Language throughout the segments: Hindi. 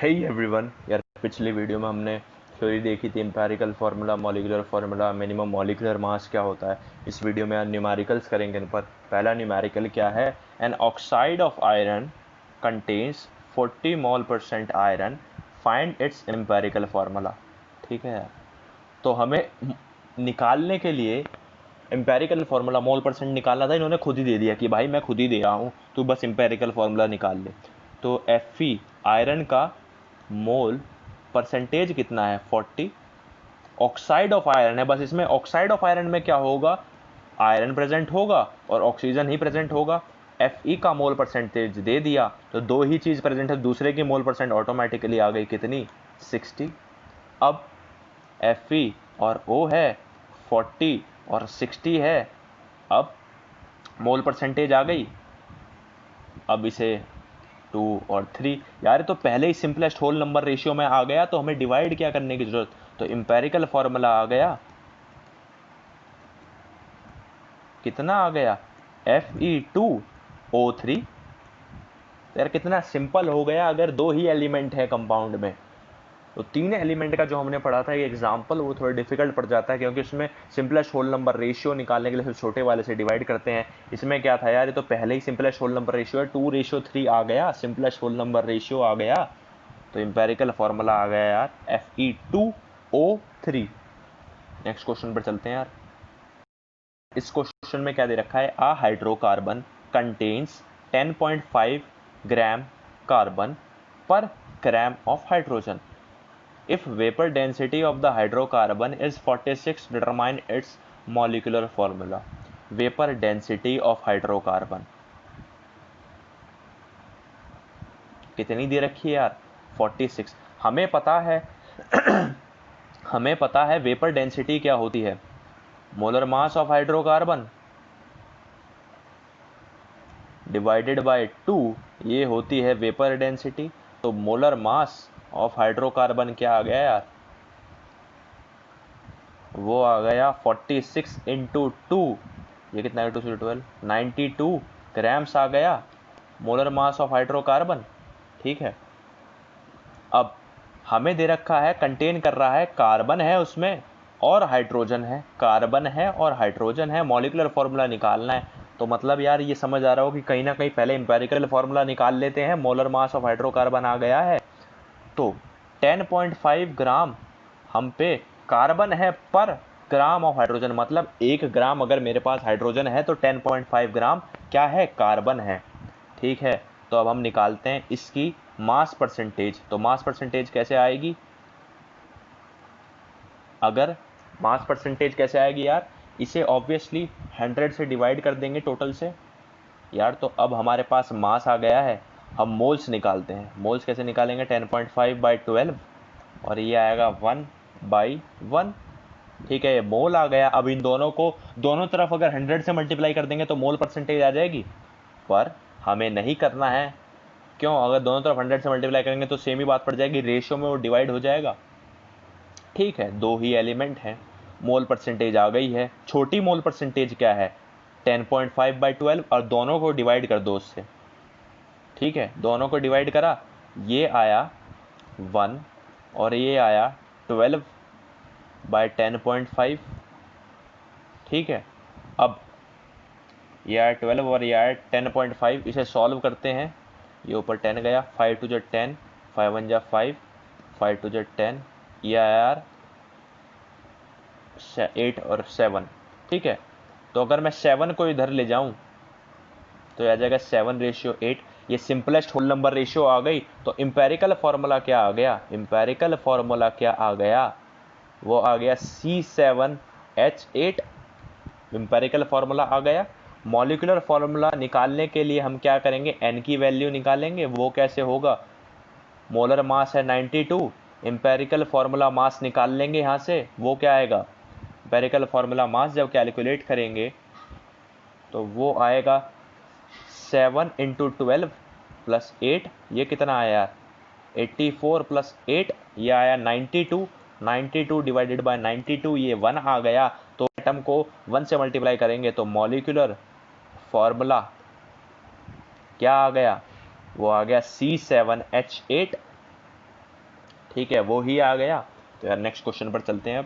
हे एवरीवन यार, पिछली वीडियो में हमने थ्योरी देखी थी, empirical formula, molecular formula, minimum molecular mass क्या होता है। इस वीडियो में न्यूमेरिकल्स करेंगे इन पर। पहला न्यूमेरिकल क्या है? An oxide of iron contains 40 mole % iron, find its empirical formula. ठीक है यार, तो हमें निकालने के लिए एम्पेरिकल फार्मूला मोल % निकालना था। इन्होंने खुद ही दे दिया कि भाई मैं खुद ही दे रहा हूँ, तू बस एम्पेरिकल फार्मूला निकाल ले। तो Fe आयरन का मोल परसेंटेज कितना है? 40। ऑक्साइड ऑफ आयरन है, बस इसमें ऑक्साइड ऑफ आयरन में क्या होगा? आयरन प्रेजेंट होगा और ऑक्सीजन ही प्रेजेंट होगा। Fe का मोल परसेंटेज दे दिया, तो दो ही चीज प्रेजेंट है, दूसरे की मोल % ऑटोमेटिकली आ गई कितनी? 60। अब Fe और O है 40 और 60 है। अब मोल परसेंटेज आ गई। अब इसे 2 और 3 यार, तो पहले ही सिंपलेस्ट होल नंबर रेशियो में आ गया, तो हमें डिवाइड क्या करने की जरूरत? तो एम्पेरिकल फॉर्मूला आ गया, कितना आ गया? Fe2O3। यार कितना सिंपल हो गया। अगर दो ही एलिमेंट है कंपाउंड में, तो तीन एलिमेंट का जो हमने पढ़ा था ये एग्जाम्पल, वो थोड़ा डिफिकल्ट पड़ जाता है, क्योंकि उसमें सिंपलेस्ट होल नंबर रेशियो निकालने के लिए फिर छोटे वाले से डिवाइड करते हैं। इसमें क्या था यार, ये तो पहले ही सिंपलेस्ट होल नंबर रेशियो है, 2:3 आ गया, सिंपलेस्ट होल नंबर रेशियो आ गया। तो एम्पेरिकल फॉर्मूला आ गया यार Fe2O3। नेक्स्ट क्वेश्चन पर चलते हैं यार। इस क्वेश्चन में क्या दे रखा है? आ हाइड्रोकार्बन कंटेन्स 10.5 ग्राम कार्बन पर gram of hydrogen. If vapor density of the hydrocarbon is 46, determine its molecular formula. Vapor density of hydrocarbon कितनी दे रखी है यार? 46। हमें पता है हमें पता है वेपर डेंसिटी क्या होती है? Molar mass of hydrocarbon divided by 2, ये होती है वेपर डेंसिटी। तो मोलर मास ऑफ हाइड्रोकार्बन क्या आ गया यार? वो आ गया 46 इंटू 2, ये कितना है? 2 से 12, 92 ग्राम्स आ गया मोलर मास ऑफ हाइड्रोकार्बन। ठीक है, अब हमें दे रखा है, कंटेन कर रहा है, कार्बन है उसमें और हाइड्रोजन है, कार्बन है और हाइड्रोजन है, मॉलिक्यूलर फार्मूला निकालना है। तो मतलब यार ये समझ आ रहा हो कि कहीं ना कहीं पहले एम्पेरिकल फार्मूला निकाल लेते हैं। मोलर मास ऑफ हाइड्रोकार्बन आ गया है, तो 10.5 ग्राम हम पे कार्बन है पर ग्राम ऑफ हाइड्रोजन, मतलब 1 ग्राम अगर मेरे पास हाइड्रोजन है तो 10.5 ग्राम क्या है? कार्बन है। ठीक है, तो अब हम निकालते हैं इसकी मास परसेंटेज। तो मास परसेंटेज कैसे आएगी? अगर मास परसेंटेज कैसे आएगी यार? इसे ऑब्वियसली 100 से डिवाइड कर देंगे टोटल से यार। तो अब हमारे पास मास आ गया है, हम मोल्स निकालते हैं। मोल्स कैसे निकालेंगे? 10.5/12 और ये आएगा 1/1। ठीक है, ये मोल आ गया। अब इन दोनों को दोनों तरफ अगर 100 से मल्टीप्लाई कर देंगे तो मोल परसेंटेज आ जाएगी, पर हमें नहीं करना है। क्यों? अगर दोनों तरफ 100 से मल्टीप्लाई करेंगे तो सेम ही बात पड़ जाएगी, रेशियो में वो डिवाइड हो जाएगा। ठीक है, दो ही एलिमेंट हैं, मोल परसेंटेज आ गई है। छोटी मोल परसेंटेज क्या है? 10.5/12 और दोनों को डिवाइड कर दो उससे। ठीक है, दोनों को डिवाइड करा, ये आया 1 और ये आया 12/10.5। ठीक है, अब ये आया 12 और ये आया 10.5। इसे सॉल्व करते हैं, ये ऊपर 10 गया, 5 2 10, 5 1 5, 5 2 10, ये आया यार 8 और 7। ठीक है, तो अगर मैं 7 को इधर ले जाऊं तो आ जाएगा 7:8। ये सिंपलेस्ट होल नंबर रेशियो आ गई। तो एम्पेरिकल फार्मूला क्या आ गया? एम्पेरिकल फार्मूला क्या आ गया? वो आ गया C7H8। एम्पेरिकल फार्मूला आ गया। मॉलिक्यूलर फार्मूला निकालने के लिए हम क्या करेंगे? n की वैल्यू निकालेंगे। वो कैसे होगा? मोलर मास है 92, एम्पेरिकल फार्मूला मास निकाल लेंगे यहाँ से, वो क्या आएगा? एम्पेरिकल फार्मूला मास जब कैलकुलेट करेंगे तो वो आएगा 7 × 12 + 8, ये कितना आया यार? 84 + 8, ये आया 92। 92 डिवाइडेड बाय 92, ये 1 आ गया। तो एटम को 1 से मल्टीप्लाई करेंगे तो मॉलिक्यूलर फार्मूला क्या आ गया? वो आ गया C7H8। ठीक है, वो ही आ गया। तो यार नेक्स्ट क्वेश्चन पर चलते हैं अब।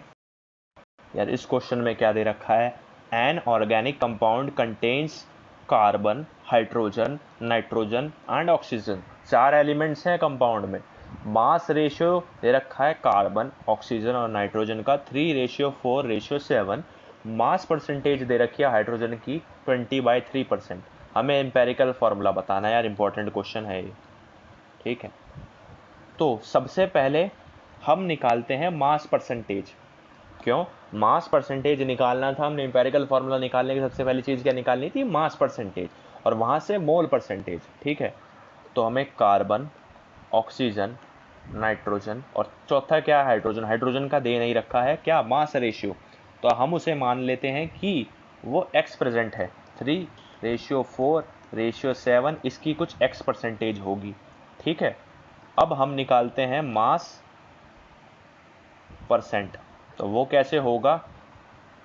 यार इस क्वेश्चन में क्या दे रखा है, an organic compound contains carbon, hydrogen, nitrogen and oxygen. 4 elements हैं कंपाउंड में। मास रेशियो दे रखा है कार्बन, ऑक्सीजन और नाइट्रोजन का 3:4:7। मास परसेंटेज दे रखी है हाइड्रोजन की 20/3%। हमें एम्पेरिकल फॉर्मूला बताना है यार, इंपॉर्टेंट क्वेश्चन है ये। ठीक है, तो सबसे पहले हम निकालते हैं मास परसेंटेज। क्यों मास परसेंटेज निकालना था हमने, एम्पेरिकल फॉर्मूला निकालने की सबसे पहली चीज़ क्या निकालनी थी, मास परसेंटेज, और वहाँ से मोल परसेंटेज। ठीक है, तो हमें कार्बन, ऑक्सीजन, नाइट्रोजन और चौथा क्या है, हाइड्रोजन। हाइड्रोजन का दे नहीं रखा है क्या, मास रेशियो, तो हम उसे मान लेते हैं कि वो x प्रेजेंट है, 3:4:7, इसकी कुछ x परसेंटेज होगी। ठीक है, अब हम निकालते हैं मास परसेंट, तो वो कैसे होगा,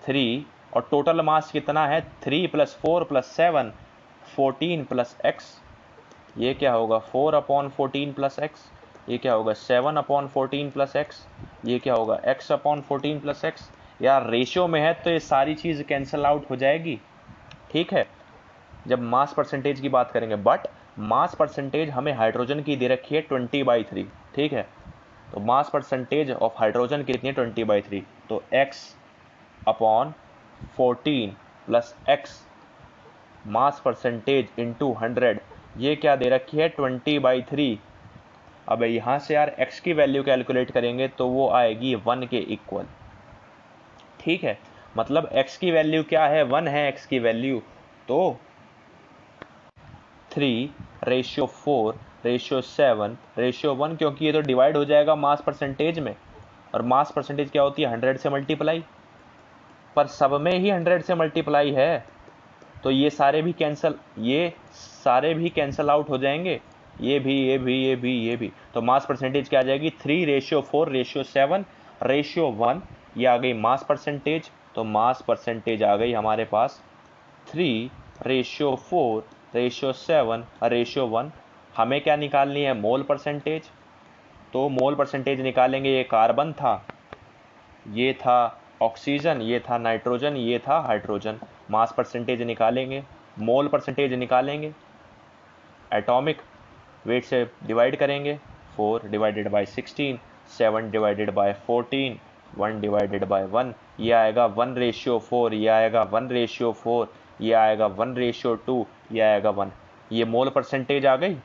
3 और टोटल मास कितना है, 3 + 4 + 7 14 + x, ये क्या होगा 4/14 + x, ये क्या होगा 7/14 + x, ये क्या होगा x/14 + x। यार रेशियो में है तो ये सारी चीज़ कैंसिल आउट हो जाएगी। ठीक है, जब मास परसेंटेज की बात करेंगे, बट मास परसेंटेज हमें हाइड्रोजन की दे रखी है 20/3। ठीक है, तो मास परसेंटेज ऑफ हाइड्रोजन कितनी है 20/3, तो x/14 + x mass percentage into 100, ये क्या दे रखी है 20/3। अब यहाँ से यार x की वैल्यू कैलकुलेट करेंगे तो वो आएगी 1 के इक्वल। ठीक है, मतलब x की वैल्यू क्या है, 1 है x की वैल्यू, तो 3:4:7:1, क्योंकि ये तो डिवाइड हो जाएगा मास परसेंटेज में, और मास परसेंटेज क्या होती है 100 से मल्टीप्लाई, पर सब में ही 100 से मल्टीप्लाई है, तो ये सारे भी कैंसल आउट हो जाएंगे, ये भी। तो मास परसेंटेज क्या आ जाएगी, 3:4:7:1, ये आ गई मास परसेंटेज। तो मास परसेंटेज आ गई हमारे पास 3:4:7:1। हमें क्या निकालनी है, मोल परसेंटेज, तो मोल परसेंटेज निकालेंगे। ये कार्बन था, ये था ऑक्सीजन, ये था नाइट्रोजन, ये था हाइड्रोजन। मास परसेंटेज निकालेंगे, मोल परसेंटेज निकालेंगे, एटॉमिक वेट से डिवाइड करेंगे, 4 / 16, 7 / 14, 1 / 1, ये आएगा 1:4, ये आएगा 1:4, ये आएगा 1:2, ये आएगा 1। ये मोल परसेंटेज आ गई।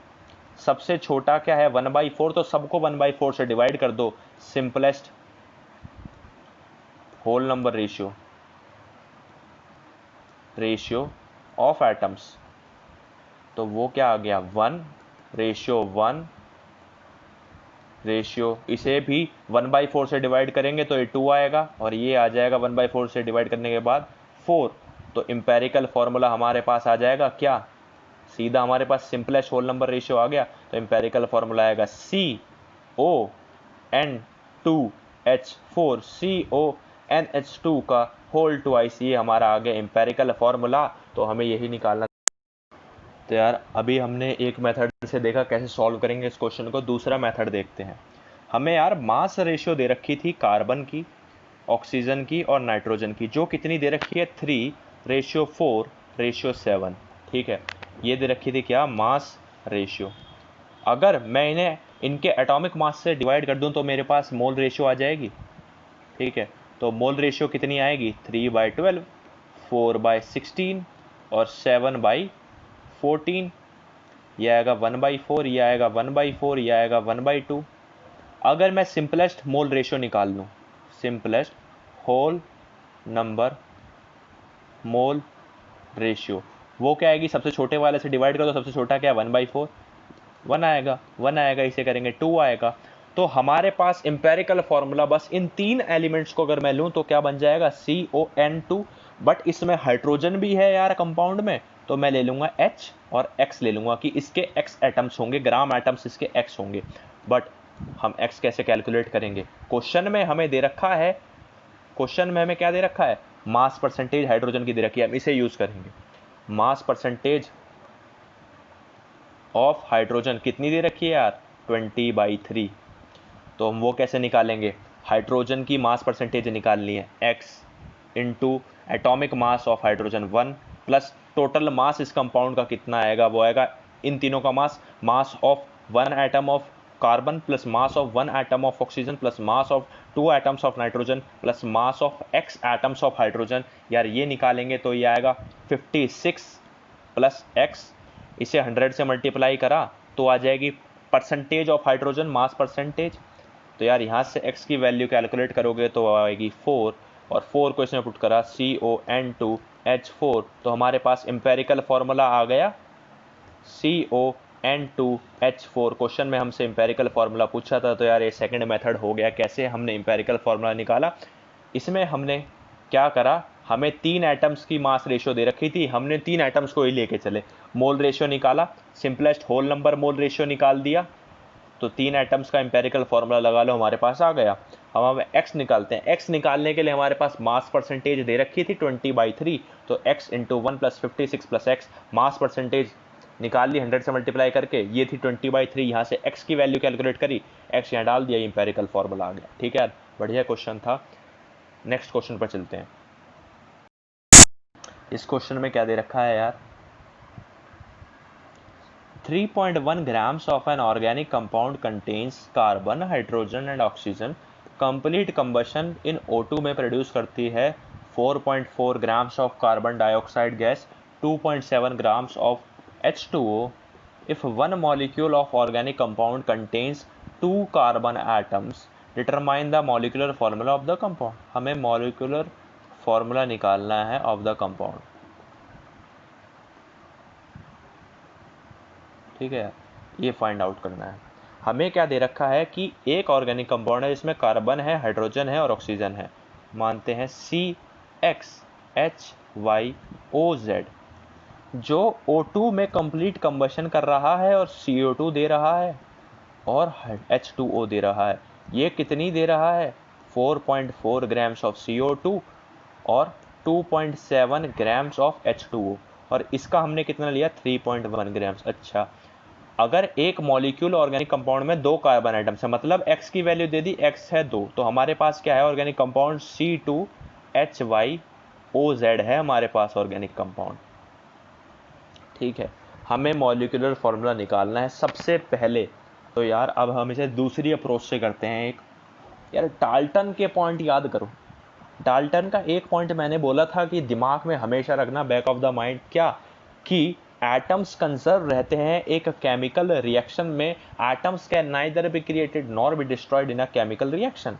सबसे छोटा क्या है 1/4, तो सबको 1/4 से डिवाइड कर दो, simplest whole number ratio of atoms, तो वो क्या आ गया 1:1 रेशियो। इसे भी 1/4 से डिवाइड करेंगे तो ये 2 आएगा, और ये आ जाएगा 1/4 से डिवाइड करने के बाद 4। तो एम्पेरिकल फॉर्मूला हमारे पास आ जाएगा क्या, सीधा हमारे पास सिंपलेस्ट होल नंबर रेशियो आ गया। तो एम्पेरिकल फॉर्मूला आएगा CON2H4 का होल ट्वाइस, ये हमारा आ गया एम्पेरिकल फॉर्मूला। तो हमें यही निकालना। तो यार अभी हमने एक मेथड से देखा कैसे सॉल्व करेंगे इस क्वेश्चन को, दूसरा मेथड देखते हैं। हमें यार मास रेशियो दे रखी थी कार्बन की, ऑक्सीजन की और नाइट्रोजन की, जो कितनी दे रखी है 3:4:7। ठीक है, ये दे रखी थी क्या, मास रेशियो। अगर मैं इन्हें इनके एटॉमिक मास से डिवाइड कर दूं तो मेरे पास मोल रेशियो आ जाएगी। ठीक है, तो मोल रेशियो कितनी आएगी, 3/12, 4/16 और 7/14। ये आएगा 1/4, ये आएगा 1/4, ये आएगा 1/2। अगर मैं सिंपलेस्ट मोल रेशियो निकाल लूँ, simplest whole number mole ratio, वो क्या आएगी, सबसे छोटे वाले से डिवाइड कर दो, सबसे छोटा क्या है 1/4, 1 आएगा, 1 आएगा, इसे करेंगे 2 आएगा। तो हमारे पास एम्पेरिकल फॉर्मूला बस इन 3 एलिमेंट्स को अगर मैं लूँ तो क्या बन जाएगा CON2, बट इसमें हाइड्रोजन भी है यार कंपाउंड में, तो मैं ले लूँगा H और X ले लूँगा कि इसके X एटम्स होंगे, ग्राम एटम्स इसके X होंगे। बट हम X कैसे कैलकुलेट करेंगे, क्वेश्चन में हमें दे रखा है, क्वेश्चन में हमें क्या दे रखा है, मास परसेंटेज हाइड्रोजन की दे रखी है, हम इसे यूज़ करेंगे। मास परसेंटेज ऑफ हाइड्रोजन कितनी दे रखी है यार 20/3। तो हम वो कैसे निकालेंगे, हाइड्रोजन की मास परसेंटेज निकालनी है, x into atomic mass of hydrogen 1 plus total mass इस कंपाउंड का कितना आएगा, वो आएगा इन तीनों का mass of 1 atom of carbon plus mass of 1 atom of oxygen plus mass of 2 atoms of nitrogen plus mass of x atoms of hydrogen. यार ये निकालेंगे तो ये आएगा 56 प्लस x, इसे 100 से मल्टीप्लाई करा तो आ जाएगी percentage of hydrogen, mass percentage. तो यार यहाँ से x की वैल्यू कैलकुलेट करोगे तो आएगी 4, और 4 को इसमें पुट करा CON2H4, तो हमारे पास एम्पेरिकल फॉर्मूला आ गया CON2H4। क्वेश्चन में हमसे एम्पेरिकल फार्मूला पूछा था, तो यार ये सेकंड मेथड हो गया। कैसे हमने एम्पेरिकल फार्मूला निकाला, इसमें हमने क्या करा, हमें 3 एटम्स की मास रेशियो दे रखी थी, हमने 3 एटम्स को ही लेके चले, मोल रेशियो निकाला, simplest whole number mole ratio निकाल दिया, तो 3 एटम्स का एम्पेरिकल फार्मूला लगा लो, हमारे पास आ गया। हम x निकालते हैं, x निकालने के लिए हमारे पास मास परसेंटेज दे रखी थी 20/3, तो x into 1 plus 56 plus x, mass percentage निकाल ली 100 से मल्टीप्लाई करके, ये थी 20/3, यहाँ से x की वैल्यू कैलकुलेट करी, x यहाँ डाल दिया, एम्पेरिकल फार्मूला आ गया। ठीक है यार, बढ़िया क्वेश्चन था। नेक्स्ट क्वेश्चन पर चलते हैं। इस क्वेश्चन में क्या दे रखा है यार, 3.1 grams of an organic compound contains carbon, hydrogen and oxygen. Complete combustion in O2 में प्रोड्यूस करती है 4.4 grams of carbon dioxide gas, 2.7 grams of H2O. If one molecule of organic compound contains 2 carbon atoms, determine the molecular formula of the compound. हमें molecular formula निकालना है of the compound। ठीक है, ये फाइंड आउट करना है। हमें क्या दे रखा है कि एक ऑर्गेनिक कंपाउंड है जिसमें कार्बन है, हाइड्रोजन है और ऑक्सीजन है, मानते हैं CXHYOZ, जो O2 में कंप्लीट कंबशन कर रहा है और CO2 दे रहा है और H2O दे रहा है। ये कितनी दे रहा है, 4.4 ग्राम्स ऑफ CO2 और 2.7 ग्राम्स ऑफ H2O, और इसका हमने कितना लिया, 3.1 ग्राम्स। अच्छा, अगर एक मॉलिक्यूल ऑर्गेनिक कंपाउंड में 2 कार्बन आइटम्स है, मतलब x की वैल्यू दे दी, x है 2, तो हमारे पास क्या है ऑर्गेनिक कंपाउंड, C2H5OZ है हमारे पास ऑर्गेनिक कंपाउंड। ठीक है, हमें मॉलिक्यूलर फॉर्मूला निकालना है सबसे पहले। तो यार अब हम इसे दूसरी अप्रोच से करते हैं। एक यार डाल्टन के पॉइंट याद करो, डाल्टन का एक पॉइंट मैंने बोला था कि दिमाग में हमेशा रखना, बैक ऑफ द माइंड, क्या कि एटम्स कंजर्व रहते हैं एक केमिकल रिएक्शन में, atoms can neither be created nor be destroyed in a chemical reaction.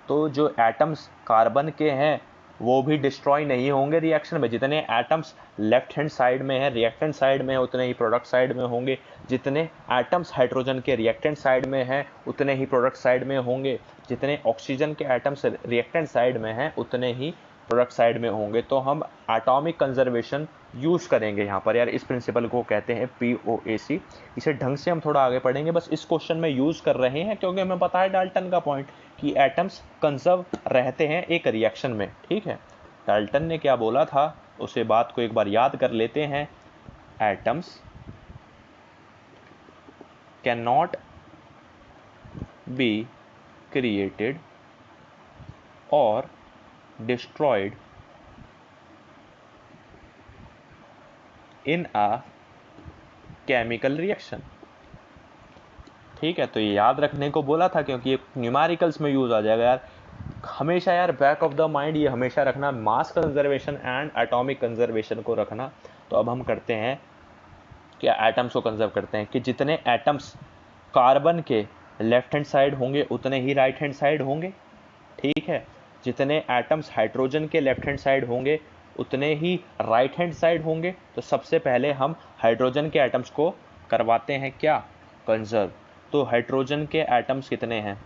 तो जो एटम्स कार्बन के हैं वो भी डिस्ट्रॉय नहीं होंगे रिएक्शन में, जितने एटम्स लेफ्ट हैंड साइड में है रिएक्टेंट साइड में है उतने ही प्रोडक्ट साइड में होंगे, जितने एटम्स हाइड्रोजन के रिएक्टेंट साइड में हैं उतने ही प्रोडक्ट साइड में होंगे, जितने ऑक्सीजन के एटम्स रिएक्टेंट साइड में हैं उतने ही प्रोडक्ट साइड में होंगे। तो हम एटॉमिक कंजर्वेशन यूज करेंगे यहाँ पर यार, इस प्रिंसिपल को कहते हैं POAC। इसे ढंग से हम थोड़ा आगे पढ़ेंगे, बस इस क्वेश्चन में यूज कर रहे हैं क्योंकि हमें पता है डाल्टन का पॉइंट कि एटम्स कंजर्व रहते हैं एक रिएक्शन में। ठीक है, डाल्टन ने क्या बोला था उसे बात को एक बार याद कर लेते हैं। Atoms can not be created और destroyed in a chemical reaction। ठीक है, तो ये याद रखने को बोला था क्योंकि ये न्यूमेरिकल्स में यूज आ जाएगा यार हमेशा। यार बैक ऑफ द माइंड ये हमेशा रखना, mass conservation and atomic conservation को रखना। तो अब हम करते हैं क्या, एटम्स को कंजर्व करते हैं कि जितने एटम्स कार्बन के लेफ्ट हैंड साइड होंगे उतने ही राइट हैंड साइड होंगे। ठीक है, जितने एटम्स हाइड्रोजन के लेफ्ट हैंड साइड होंगे उतने ही राइट हैंड साइड होंगे। तो सबसे पहले हम हाइड्रोजन के एटम्स को करवाते हैं क्या, कंजर्व। तो हाइड्रोजन के एटम्स कितने हैं,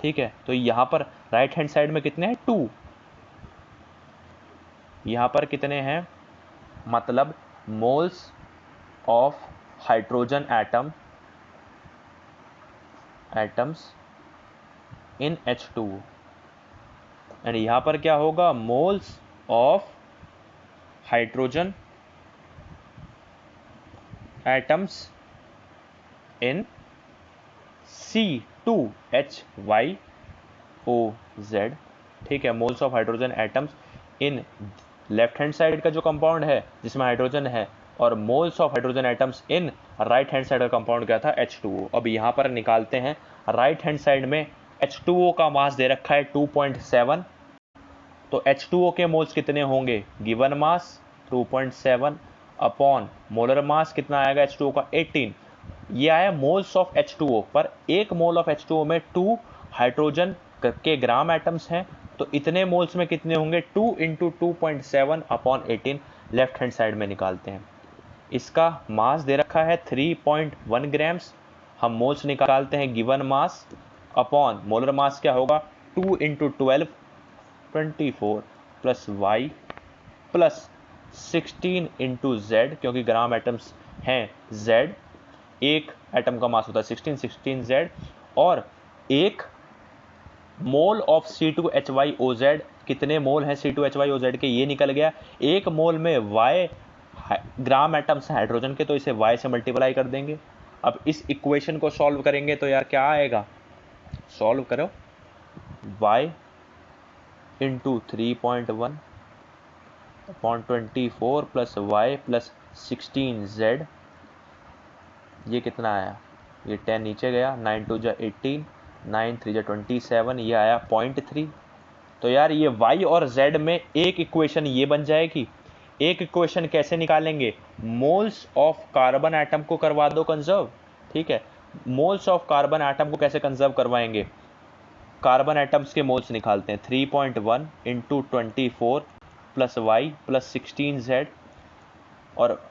ठीक है, तो यहाँ पर राइट हैंड साइड में कितने हैं, 2, यहाँ पर कितने हैं, मतलब moles of hydrogen atoms in H2, and यहाँ पर क्या होगा, moles of hydrogen atoms in C2H5OZ, ठीक है, moles of hydrogen atoms in left hand side का जो कंपाउंड है जिसमें हाइड्रोजन है, और moles of hydrogen atoms in right hand side का कंपाउंड क्या था, H2O। अब यहाँ पर निकालते हैं, राइट हैंड साइड में H2O का मास दे रखा है 2.7, तो H2O के मोल्स कितने होंगे, गिवन मास 2.7 अपॉन मोलर मास कितना आएगा H2O का 18, ये आया मोल्स ऑफ H2O, पर एक मोल ऑफ H2O में 2 हाइड्रोजन के ग्राम एटम्स हैं, तो इतने मोल्स में कितने होंगे, 2 into 2.7 upon 18, left hand side में निकालते हैं। इसका मास दे रखा है 3.1 ग्राम्स, हम मोल्स निकालते हैं given mass upon molar mass क्या होगा, 2 into 12 24 plus y plus 16 into z, क्योंकि ग्राम एटम्स हैं जेड, एक एटम का मास होता है 16 जेड, और एक मोल ऑफ C2H5OZ, कितने मोल हैं C2H5OZ के, ये निकल गया। एक मोल में Y ग्राम एटम्स हाइड्रोजन के, तो इसे Y से मल्टीप्लाई कर देंगे। अब इस इक्वेशन को सॉल्व करेंगे तो यार क्या आएगा, सॉल्व करो, Y into 3.1 upon 24 plus y plus 16Z, ये कितना आया, ये 10 नीचे गया, 9 2 जा 18, 9 3 जा 27, ये आया 0.3। तो यार ये y और z में एक इक्वेशन ये बन जाएगी। एक इक्वेशन कैसे निकालेंगे, मोल्स ऑफ कार्बन एटम को करवा दो कंजर्व, ठीक है, मोल्स ऑफ कार्बन एटम को कैसे कंजर्व करवाएंगे, कार्बन एटम्स के मोल्स निकालते हैं, 3.1 into 24 plus y plus 16Z, और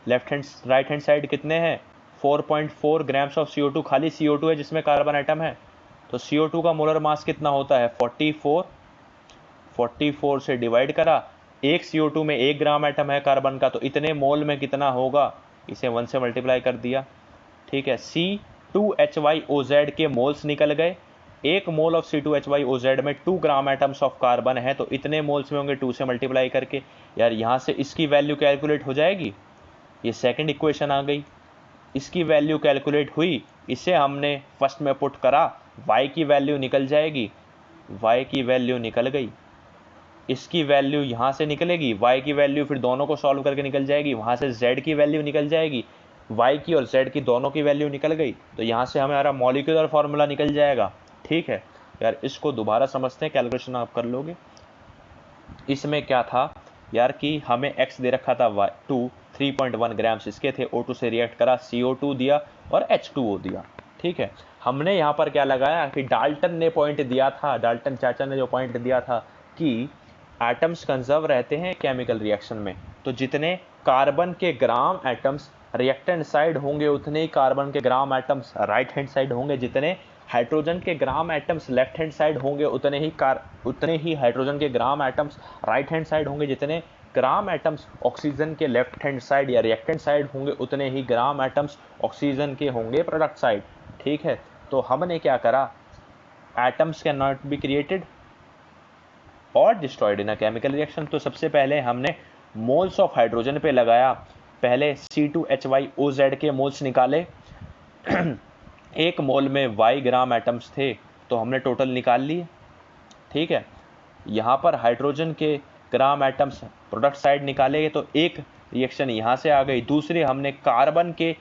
left hand right hand side कितने हैं, 4.4 ग्राम्स ऑफ CO2, खाली CO2 है जिसमें कार्बन एटम है, तो CO2 का मोलर मास कितना होता है 44 से डिवाइड करा, एक CO2 में 1 ग्राम एटम है कार्बन का, तो इतने मोल में कितना होगा, इसे 1 से मल्टीप्लाई कर दिया, ठीक है। C2H5OZ के मोल्स निकल गए, एक मोल ऑफ C2H5OZ में 2 ग्राम एटम्स ऑफ कार्बन है, तो इतने मोल्स में होंगे 2 से मल्टीप्लाई करके। यार यहाँ से इसकी वैल्यू कैलकुलेट हो जाएगी, ये सेकंड इक्वेशन आ गई, इसकी वैल्यू कैलकुलेट हुई, इसे हमने फर्स्ट में पुट करा, y की वैल्यू निकल जाएगी, y की वैल्यू निकल गई, इसकी वैल्यू यहाँ से निकलेगी, y की वैल्यू फिर दोनों को सॉल्व करके निकल जाएगी, वहाँ से z की वैल्यू निकल जाएगी, y की और z की दोनों की वैल्यू निकल गई, तो यहाँ से हमारा मॉलिक्यूलर फार्मूला निकल जाएगा, ठीक है। यार इसको दोबारा समझते हैं, कैलकुलेशन आप कर लोगे। इसमें क्या था यार कि हमें x दे रखा था 3.1 ग्राम्स इसके थे, O2 से रिएक्ट करा, CO2 दिया और H2O दिया, ठीक है। हमने यहाँ पर क्या लगाया कि डाल्टन ने पॉइंट दिया था, डाल्टन चाचा ने जो पॉइंट दिया था कि एटम्स कंजर्व रहते हैं केमिकल रिएक्शन में, तो जितने कार्बन के ग्राम एटम्स रिएक्टेंट साइड होंगे उतने ही कार्बन के ग्राम एटम्स राइट हैंड साइड होंगे, जितने हाइड्रोजन के ग्राम एटम्स लेफ्ट हैंड साइड होंगे उतने ही हाइड्रोजन के ग्राम एटम्स राइट हैंड साइड होंगे, जितने ग्राम एटम्स ऑक्सीजन के लेफ्ट हैंड साइड या रिएक्टेंट साइड होंगे उतने ही ग्राम एटम्स ऑक्सीजन के होंगे प्रोडक्ट साइड, ठीक है। तो हमने क्या करा, atoms can not be created और destroyed in a chemical reaction, तो सबसे पहले हमने मोल्स ऑफ हाइड्रोजन पे लगाया, पहले C2H5OZ के मोल्स निकाले, एक मोल में y ग्राम एटम्स थे तो हमने टोटल निकाल लिए, ठीक है। यहाँ पर हाइड्रोजन के ग्राम एटम्स प्रोडक्ट साइड निकाले तो एक रिएक्शन यहाँ से आ गई, दूसरे हमने कार्बन के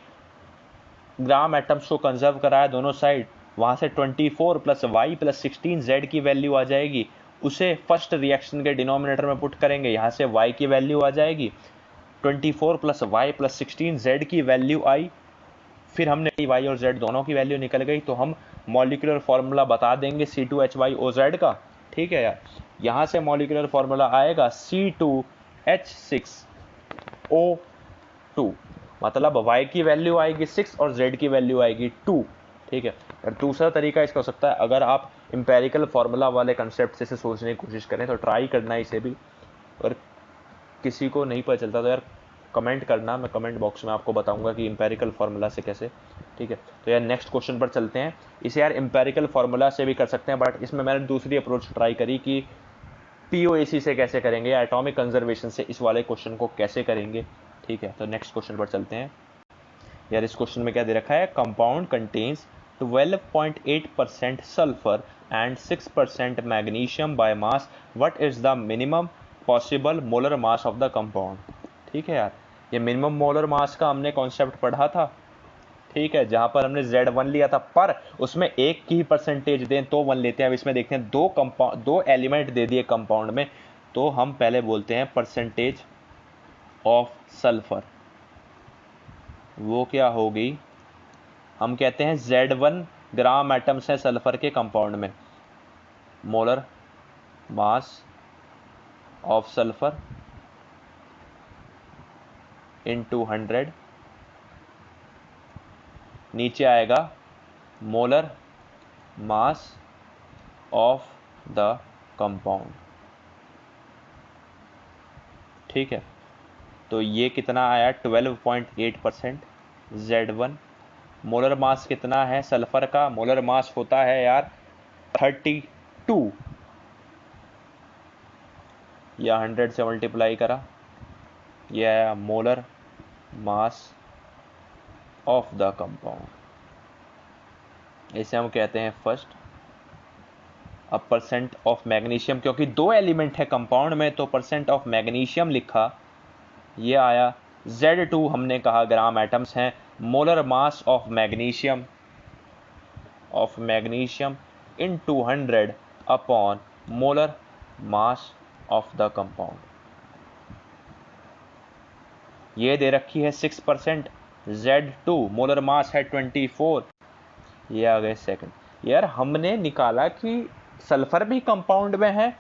ग्राम एटम्स को कंजर्व कराया दोनों साइड, वहाँ से 24 प्लस वाई प्लस 16Z की वैल्यू आ जाएगी, उसे फर्स्ट रिएक्शन के डिनोमिनेटर में पुट करेंगे, यहाँ से y की वैल्यू आ जाएगी, 24 प्लस वाई प्लस 16Z की वैल्यू आई, फिर हमने y और z दोनों की वैल्यू निकल गई, तो हम मॉलिक्यूलर फार्मूला बता देंगे C2H5OZ का, ठीक है यार। यहाँ से मॉलिक्यूलर फार्मूला आएगा C2H6O2, मतलब y की वैल्यू आएगी 6 और z की वैल्यू आएगी 2, ठीक है। और दूसरा तरीका इसका हो सकता है, अगर आप इंपेरिकल फार्मूला वाले कंसेप्ट से सोचने की कोशिश करें तो ट्राई करना इसे भी, और किसी को नहीं पता चलता तो यार कमेंट करना, मैं कमेंट बॉक्स में आपको बताऊंगा कि इंपेरिकल फार्मूला से कैसे, ठीक है। तो यार नेक्स्ट क्वेश्चन पर चलते हैं, इसे यार इंपेरिकल फार्मूला से भी कर सकते हैं, बट इसमें मैंने दूसरी अप्रोच ट्राई करी कि POAC से कैसे करेंगे या एटॉमिक कंजर्वेशन से इस वाले क्वेश्चन को कैसे करेंगे, ठीक है। तो नेक्स्ट क्वेश्चन पर चलते हैं। यार इस क्वेश्चन में क्या दे रखा है, compound contains 12.8% sulphur and 6% magnesium by mass, what is the minimum possible molar mass of the compound. ठीक है यार, ये मिनिमम मोलर मास का हमने कॉन्सेप्ट पढ़ा था, ठीक है, जहां पर हमने Z1 लिया था, पर उसमें एक की ही परसेंटेज दें तो 1 लेते हैं। अब इसमें देखते हैं दो एलिमेंट दे दिए कंपाउंड में, तो हम पहले बोलते हैं परसेंटेज ऑफ सल्फर, वो क्या होगी, हम कहते हैं Z1 ग्राम एटम्स है सल्फर के कंपाउंड में, molar mass of sulphur into 100, नीचे आएगा molar mass of the compound. ठीक है, तो ये कितना आया 12.8% Z1। मोलर मास कितना है सल्फर का, मोलर मास होता है यार 32, या 100 से मल्टीप्लाई करा, ये आया molar mass of the compound, इसे हम कहते हैं फर्स्ट। अब परसेंट ऑफ मैग्नीशियम, क्योंकि दो एलिमेंट है कंपाउंड में तो परसेंट ऑफ मैग्नीशियम लिखा, ये आया Z2, हमने कहा ग्राम एटम्स हैं, molar mass of magnesium into 100 upon molar mass of the compound. ये दे रखी है 6%, Z2 मोलर मास है 24, ये आ गए सेकंड। यार हमने निकाला कि सल्फर भी कंपाउंड में है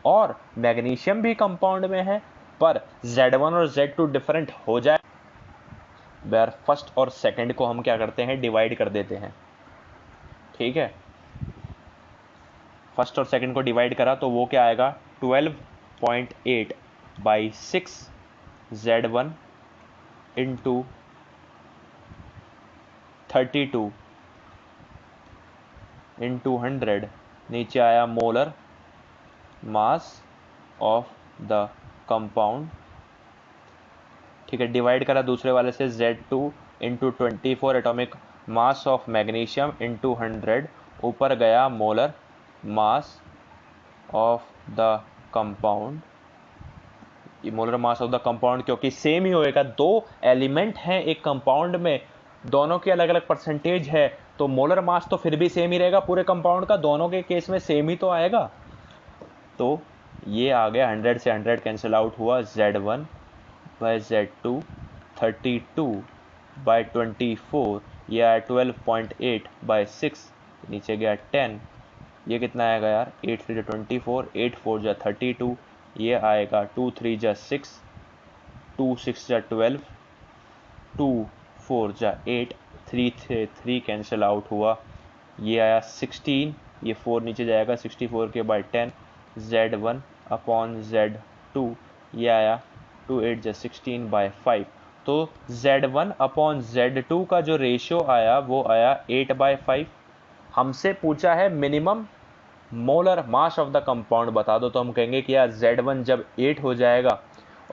और मैग्नीशियम भी कंपाउंड में है, पर Z1 और Z2 डिफरेंट हो जाए, यार फर्स्ट और सेकंड को हम क्या करते हैं, डिवाइड कर देते हैं। ठीक है, फर्स्ट और सेकंड को डिवाइड करा तो वो क्या आएगा 12.8/6 Z1 इंटू 32 इंटू 100, नीचे आया molar mass of the compound. ठीक है, डिवाइड करा दूसरे वाले से Z2 into 24 atomic mass of magnesium into 100, ऊपर गया molar mass of the compound. Molar mass of the compound क्योंकि सेम ही होएगा, दो एलिमेंट हैं एक कंपाउंड में, दोनों की अलग अलग परसेंटेज है, तो मोलर मास तो फिर भी सेम ही रहेगा पूरे कंपाउंड का, दोनों के केस में सेम ही तो आएगा। तो ये आ गया 100 से 100 कैंसिल आउट हुआ, Z1 बाय Z2 32/24, ये आया 12.8/6, नीचे गया 10, ये कितना आएगा यार 8 3 24, 8 4 जा 32, ये आएगा 2 3 जा 6, 2 6 जा 12, 2 4 जा 8, 3 से 3 कैंसिल आउट हुआ, ये आया 16, ये 4 नीचे जाएगा 64 के बाय 10, Z1 अपॉन Z2, ये आया 2 8 जा 16/5। तो Z1 अपॉन Z2 का जो रेशियो आया वो आया 8/5। हमसे पूछा है minimum molar mass of the compound बता दो, तो हम कहेंगे कि यार Z1 जब 8 हो जाएगा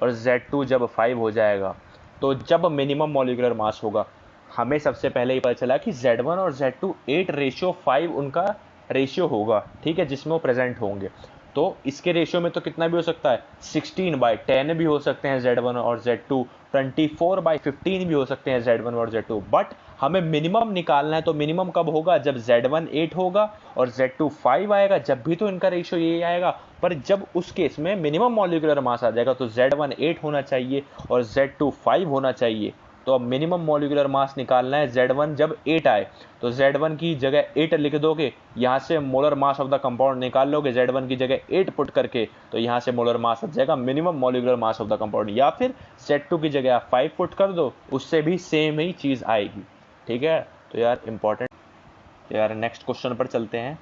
और Z2 जब 5 हो जाएगा, तो जब मिनिमम मॉलिक्यूलर मास होगा, हमें सबसे पहले ये पता चला कि Z1 और Z2 8:5 उनका रेशियो होगा, ठीक है, जिसमें वो प्रेजेंट होंगे। तो इसके रेशियो में तो कितना भी हो सकता है, 16/10 भी हो सकते हैं Z1 और Z2, 24/15 भी हो सकते हैं Z1 और Z2, बट हमें मिनिमम निकालना है। तो मिनिमम कब होगा, जब Z1 8 होगा और Z2 5 आएगा, जब भी तो इनका रेशियो यही आएगा। पर जब उस केस में मिनिमम मॉलिक्यूलर मास आ जाएगा तो Z1 8 होना चाहिए और Z2 5 होना चाहिए। तो अब मिनिमम मॉलिक्यूलर मास निकालना है, Z1 जब 8 आए तो Z1 की जगह 8 लिख दोगे, यहाँ से molar mass of the compound निकाल लोगे, Z1 की जगह 8 पुट करके, तो यहाँ से मोलर मास आ जाएगा minimum molecular mass of the compound. या फिर Z2 की जगह आप 5 पुट कर दो, उससे भी सेम ही चीज़ आएगी। ठीक है, तो यार इंपॉर्टेंट, तो यार नेक्स्ट क्वेश्चन पर चलते हैं।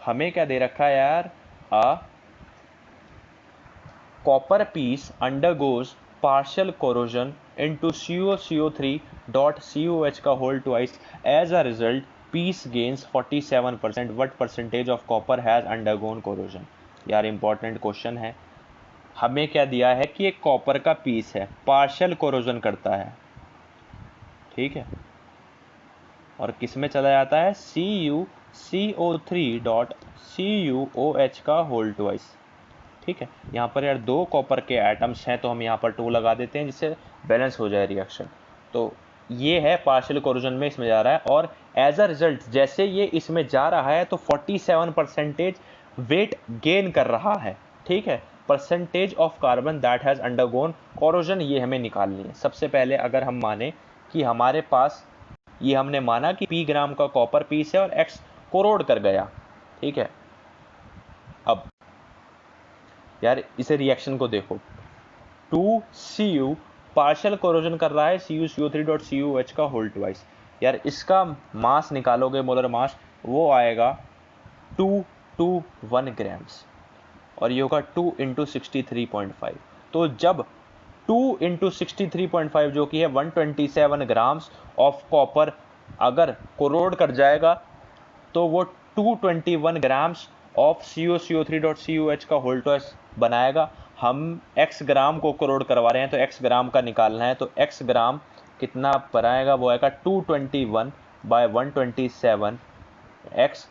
हमें क्या दे रखा है यार, copper piece undergoes partial corrosion into CuCO3.COH का whole twice. As a result, piece gains 47%. What percentage of copper has undergone corrosion? यार important question है, हमें क्या दिया है कि एक कॉपर का पीस है, पार्शियल कोरोजन करता है, ठीक है, और किस में चला जाता है, CuCO3.CuOH का होल ट्वाइस, ठीक है। यहाँ पर यार 2 कॉपर के एटम्स हैं तो हम यहाँ पर 2 लगा देते हैं जिससे बैलेंस हो जाए रिएक्शन। तो ये है पार्शियल कोरोजन में इसमें जा रहा है, और एज अ रिजल्ट जैसे ये इसमें जा रहा है तो 47% वेट गेन कर रहा है, ठीक है। Percentage of carbon that has undergone corrosion ये हमें निकालनी है। सबसे पहले अगर हम माने कि हमारे पास ये हमने माना कि P ग्राम का कॉपर पीस है और X कोरोड कर गया, ठीक है। अब यार इस रिएक्शन को देखो, 2Cu पार्शियल कोरोजन कर रहा है CuCO3.CuOH का होल ट्वाइस। यार इसका मास निकालोगे, मोलर मास, वो आएगा 221 ग्राम्स, और ये होगा 2 × 63.5। तो जब 2 × 63.5 जो कि है 127 ग्राम्स ऑफ कॉपर अगर कोरोड कर जाएगा तो वो 221 ग्राम्स ऑफ CuCO3.CuOH का होल ट्वाइस बनाएगा। हम x ग्राम को कोरोड करवा रहे हैं तो x ग्राम का निकालना है, तो x ग्राम कितना बनाएगा, वो आएगा 221 बाय 127, x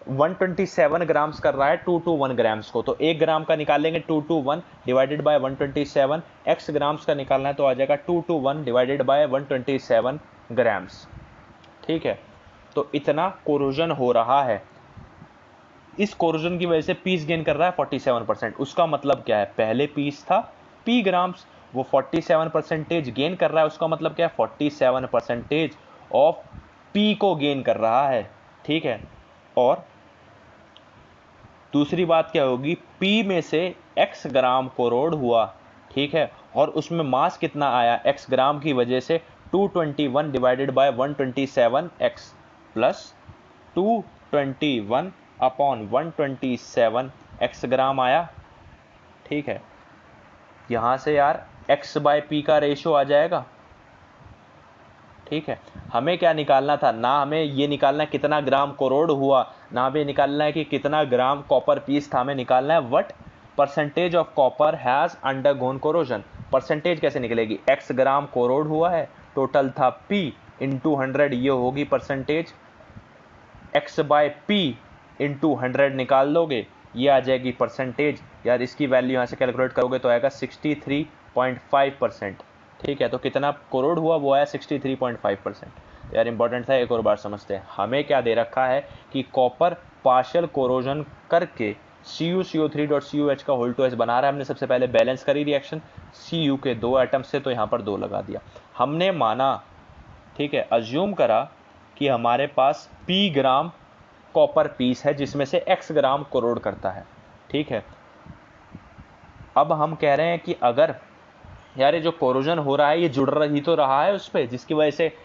127 ग्राम्स कर रहा है 221 ग्राम्स को, तो 1 ग्राम का निकालेंगे 221 डिवाइडेड बाय 127, x ग्राम्स का निकालना है तो आ जाएगा 221 डिवाइडेड बाय 127 ग्राम्स, ठीक है। तो इतना कोरोजन हो रहा है। इस कोरोजन की वजह से पीस गेन कर रहा है 47%। उसका मतलब क्या है, पहले पीस था P ग्राम्स, वो 47% गेन कर रहा है, उसका मतलब क्या है 47% ऑफ P को गेन कर रहा है, ठीक है। और दूसरी बात क्या होगी, P में से X ग्राम कोरोड हुआ, ठीक है, और उसमें मास कितना आया X ग्राम की वजह से 221 divided by 127X plus 221 upon 127 X ग्राम आया, ठीक है। यहां से यार X बाय P का रेशियो आ जाएगा, ठीक है। हमें क्या निकालना था, ना हमें ये निकालना है कितना ग्राम कोरोड हुआ, ना हमें निकालना है कि कितना ग्राम कॉपर पीस था, हमें निकालना है what percentage of copper has undergone corrosion. Percentage कैसे निकलेगी, X ग्राम कोरोड हुआ है, टोटल था P इंटू 100, ये होगी percentage, X by P into 100 निकाल लोगे, ये आ जाएगी परसेंटेज। यार इसकी वैल्यू यहाँ से कैलकुलेट करोगे तो आएगा 63.5%, ठीक है। तो कितना करोड़ हुआ, वो आया 63.5%। यार इंपॉर्टेंट था, एक और बार समझते हैं। हमें क्या दे रखा है कि कॉपर पार्शियल कोरोजन करके CuCO3.CuOH का होल ट्वाइस बना रहा है। हमने सबसे पहले बैलेंस करी रिएक्शन, Cu के 2 एटम से, तो यहाँ पर 2 लगा दिया। हमने माना, ठीक है, अज्यूम करा कि हमारे पास P ग्राम कॉपर पीस है जिसमें से X ग्राम कोरोड करता है, ठीक है। अब हम कह रहे हैं कि अगर यार ये जो कोरोजन हो रहा है ये जुड़ रही तो रहा है उस पर, जिसकी वजह से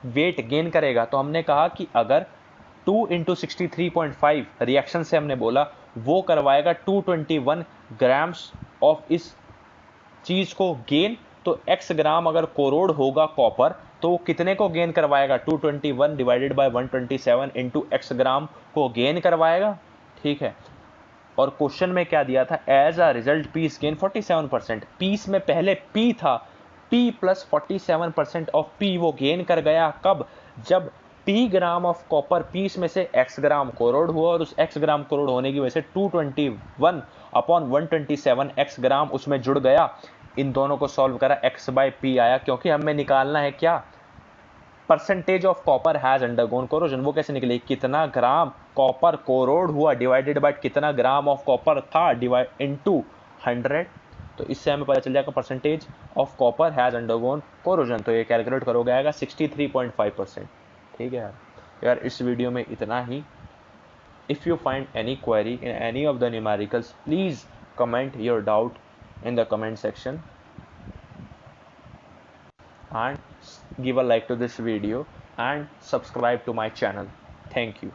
वेट गेन करेगा। तो हमने कहा कि अगर 2 × 63.5 रिएक्शन से हमने बोला वो करवाएगा 221 ग्राम्स ऑफ इस चीज को गेन, तो X ग्राम अगर कोरोड होगा कॉपर तो वो कितने को गेन करवाएगा, 221 डिवाइडेड बाय 127 इंटू X ग्राम को गेन करवाएगा, ठीक है। और क्वेश्चन में क्या दिया था, as a result piece gain 47%। Piece में पहले P था, P प्लस 47% ऑफ P वो गेन कर गया, कब, जब P gram of copper piece में से X ग्राम कोरोड हुआ, और उस X ग्राम कोरोड होने की वजह से 221 अपॉन 127 X ग्राम उसमें जुड़ गया। इन दोनों को सॉल्व करा, X बाय P आया, क्योंकि हमें निकालना है क्या, percentage of copper has undergone corrosion. वो कैसे निकले, कितना ग्राम कॉपर कोरोड हुआ डिवाइडेड बाय कितना ग्राम ऑफ कॉपर था डिवाइड इनटू 100। तो इससे हमें पता चल जाएगा percentage of copper has undergone corrosion. तो ये कैलकुलेट करोगे आएगा 63.5%, ठीक है यार। इस वीडियो में इतना ही। If you find any query in any of the numericals, please comment your doubt in the comment section and give a like to this video and subscribe to my channel. Thank you.